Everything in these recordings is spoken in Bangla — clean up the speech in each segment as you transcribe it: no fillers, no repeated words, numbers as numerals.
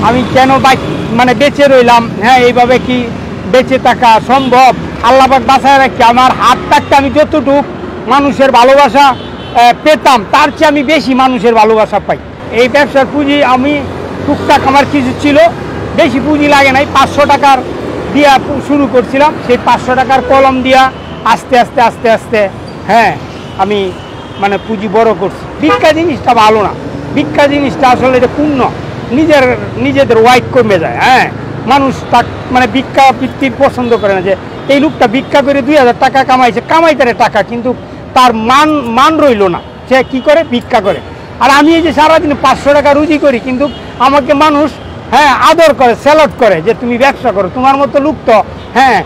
আমি কেন মানে বেঁচে রইলাম, হ্যাঁ এইভাবে কি বেঁচে থাকা সম্ভব? আল্লাহ পাক বাঁচায় রাখি। আমার হাত থাকতে আমি যতটুকু মানুষের ভালোবাসা পেতাম তার চেয়ে আমি বেশি মানুষের ভালোবাসা পাই। এই ব্যবসার পুঁজি আমি টুকটাক আমার কিছু ছিল, বেশি পুঁজি লাগে নাই, 500 টাকার দিয়া শুরু করছিলাম। সেই 500 টাকার কলম দিয়া আস্তে আস্তে আস্তে আস্তে হ্যাঁ আমি মানে পুঁজি বড় করছি। ভিক্ষা জিনিসটা ভালো না, ভিক্ষা জিনিসটা আসলে এটা পূর্ণ নিজেদের ওয়াইট কমে যায়। হ্যাঁ, মানুষ তার মানে ভিক্ষা বৃত্তির পছন্দ করে না, যে এই লোকটা ভিক্ষা করে 2000 টাকা কামাইছে, কামাইতারে টাকা, কিন্তু তার মান রইল না, সে কি করে ভিক্ষা করে। আর আমি এই যে সারাদিন 500 টাকা রুজি করি, কিন্তু আমাকে মানুষ হ্যাঁ আদর করে, স্যালুট করে যে তুমি ব্যবসা করো, তোমার মতো লোক তো হ্যাঁ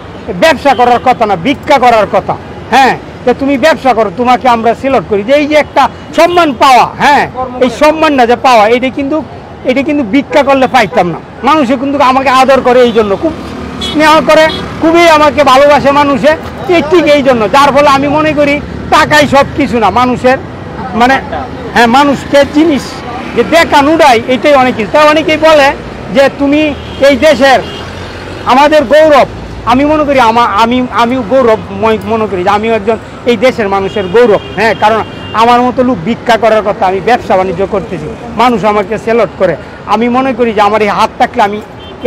ব্যবসা করার কথা না, ভিক্ষা করার কথা। হ্যাঁ, যে তুমি ব্যবসা করো, তোমাকে আমরা স্যালুট করি। যে এই যে একটা সম্মান পাওয়া, হ্যাঁ এই সম্মানটা যে পাওয়া, এটা কিন্তু ভিক্ষা করলে পাইতাম না। মানুষে কিন্তু আমাকে আদর করে, এই জন্য খুব স্নেহ করে, খুবই আমাকে ভালোবাসে মানুষে, ঠিক এই জন্য। যার ফলে আমি মনে করি টাকাই সব কিছু না মানুষের, মানে হ্যাঁ মানুষকে জিনিস যে দেখান উড়াই, এটাই অনেক কিছু। তাই অনেকেই বলে যে তুমি এই দেশের আমাদের গৌরব। আমি মনে করি আমি গৌরব মনে করি যে আমিও একজন এই দেশের মানুষের গৌরব। হ্যাঁ, কারণ আমার মতো লোক ভিক্ষা করার কথা, আমি ব্যবসা বাণিজ্য করতেছি, মানুষ আমাকে স্যালুট করে। আমি মনে করি যে আমার এই হাত থাকলে আমি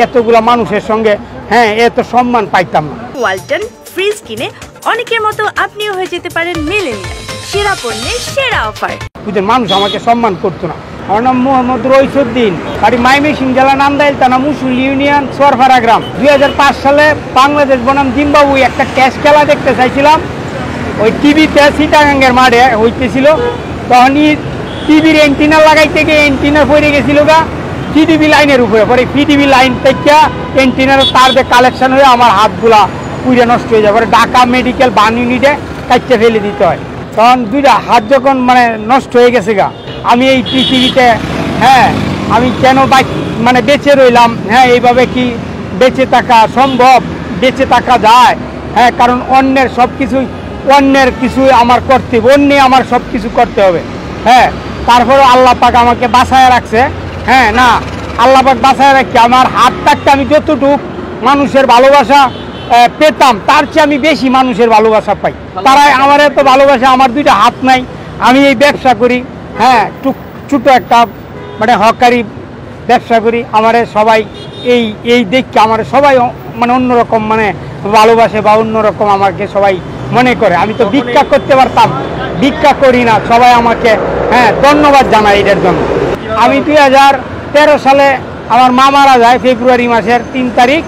এতগুলা মানুষের সঙ্গে হ্যাঁ এত সম্মান পাইতাম না। ওয়ালটন ফ্রিজ কিনে অনেকের মতো আপনিও হয়ে যেতে পারেন মিলেনিয়াল, সেরা পণ্যের সেরা অফার। বুঝলেন, মানুষ আমাকে সম্মান করতো না। আমার নাম মোহাম্মদ রইসুদ্দিন, বাড়ি মাইমেসিং জেলা নান্দাইল থানা মুসুল ইউনিয়ন সোয়ারপাড়া গ্রাম। 2005 সালে বাংলাদেশ বনাম জিম্বাবুয়ে একটা ক্যাশ খেলা দেখতে চাইছিলাম, ওই টিভিতে চিটাগাঙ্গের মাঠে হইতেছিল। তখনই টিভির এন্টিনা লাগাইতে গিয়ে এন্টিনা পড়ে গেছিল গা পিডিবি লাইনের উপরে, পরে পিডিবি লাইন থেকে এন্টিনার তার দিয়ে কালেকশন হয়ে আমার হাতগুলা পুড়ে নষ্ট হয়ে যায়। পরে ঢাকা মেডিকেল বান ইউনিটে কাটতে ফেলে দিতে হয়। তখন দুইটা হাত যখন মানে নষ্ট হয়ে গেছে গা, আমি এই পৃথিবীতে হ্যাঁ আমি কেন মানে বেঁচে রইলাম, হ্যাঁ এইভাবে কি বেঁচে থাকা সম্ভব, বেঁচে থাকা যায়? হ্যাঁ, কারণ অন্যের কিছু আমার করতে হবে, অন্য আমার সব কিছু করতে হবে। হ্যাঁ, তারপরে আল্লাহ পাক আমাকে বাঁচায় রাখছে। হ্যাঁ, না আল্লাহ পাক বাঁচায় রাখছে। আমার হাত থাকতে আমি যতটুকু মানুষের ভালোবাসা পেতাম তার চেয়ে আমি বেশি মানুষের ভালোবাসা পাই। তারাই আমার এত ভালোবাসা। আমার দুইটা হাত নাই, আমি এই ব্যবসা করি। হ্যাঁ, ছোটো একটা মানে হকারি ব্যবসা করি। আমারে সবাই এই দেখে আমার সবাই মানে অন্যরকম মানে ভালোবাসে বা অন্যরকম আমাকে সবাই মনে করে। আমি তো ভিক্ষা করতে পারতাম, ভিক্ষা করি না, সবাই আমাকে হ্যাঁ ধন্যবাদ জানাই এটার জন্য। আমি 2013 সালে আমার মা মারা যায় ফেব্রুয়ারি মাসের 3 তারিখ।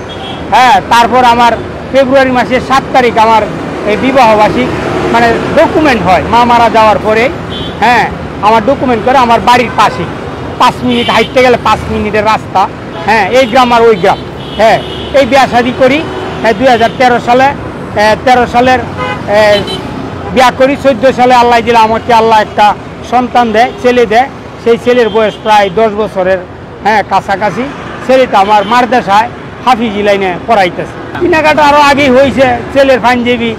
হ্যাঁ, তারপর আমার ফেব্রুয়ারি মাসের 7 তারিখ আমার এই বিবাহবার্ষিক মানে ডকুমেন্ট হয়। মা মারা যাওয়ার পরে হ্যাঁ আমার ডকুমেন্ট করে আমার বাড়ির পাশে 5 মিনিট হাঁটতে গেলে 5 মিনিটের রাস্তা। হ্যাঁ, এই গ্রাম আর ওই গ্রাম। হ্যাঁ, এই বিয়া শাদি করি 2013 সালে। 13 সালের বিয়া করি। 14 সালে আল্লাহ দিলে আমাকে, আল্লাহ একটা সন্তান দেয়, ছেলে দেয়। সেই ছেলের বয়স প্রায় 10 বছরের হ্যাঁ কাছাকাছি। ছেলেটা আমার মারদেশায় হাফিজি লাইনে পড়াইতেছে। কেনাকাটা আরও আগেই হয়েছে, ছেলের পাঞ্জাবি